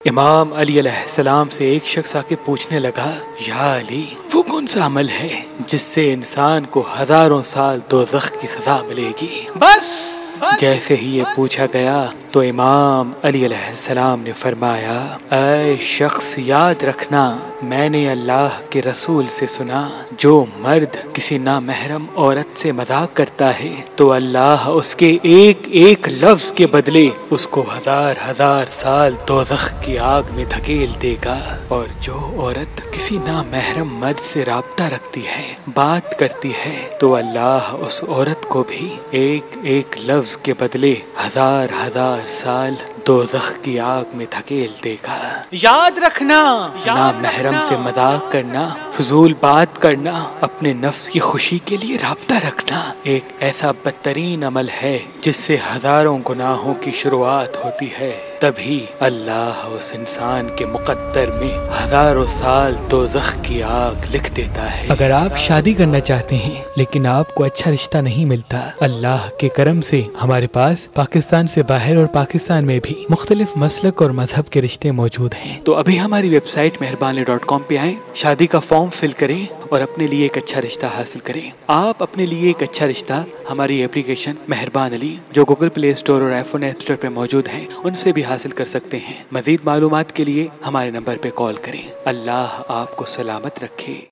इमाम अली अलैहिस्सलाम से एक शख्स आके पूछने लगा, या अली, वो कौन सा अमल है जिससे इंसान को हजारों साल दोज़ख की सजा मिलेगी? बस जैसे ही ये पूछा गया तो इमाम अली अलैहिस्सलाम ने फरमाया, ऐ शख्स, याद रखना, मैंने अल्लाह के रसूल से सुना, जो मर्द किसी नामहरम औरत से मजाक करता है तो अल्लाह उसके एक एक लफ्ज के बदले उसको हजार हजार साल दोज़ख की आग में धकेल देगा। और जो औरत किसी नामहरम मर्द से राब्ता रखती है, बात करती है, तो अल्लाह उस औरत को भी एक एक लफ्ज के बदले हजार हजार साल दोज़ख की आग में धकेल देगा। याद रखना, नामहरम से मजाक करना, फजूल बात करना, अपने नफ्स की खुशी के लिए राब्ता रखना एक ऐसा बदतरीन अमल है जिससे हजारों गुनाहों की शुरुआत होती है। तभी अल्लाह उस इंसान के मुकद्दर में हजारों साल दोज़ख की आग लिख देता है। अगर आप शादी करना चाहते हैं लेकिन आपको अच्छा रिश्ता नहीं मिलता, अल्लाह के करम से हमारे पास पाकिस्तान से बाहर और पाकिस्तान में भी मुख्तलिफ मसलक और मजहब के रिश्ते मौजूद हैं। तो अभी हमारी वेबसाइट मेहरबानी.com पे आए, शादी का फॉर्म फिल करें और अपने लिए एक अच्छा रिश्ता हासिल करें। आप अपने लिए एक अच्छा रिश्ता हमारी एप्लीकेशन मेहरबान अली, जो गूगल प्ले स्टोर और iPhone ऐप स्टोर पे मौजूद है, उनसे भी हासिल कर सकते हैं। मजीद मालूमात के लिए हमारे नंबर पे कॉल करें। अल्लाह आपको सलामत रखे।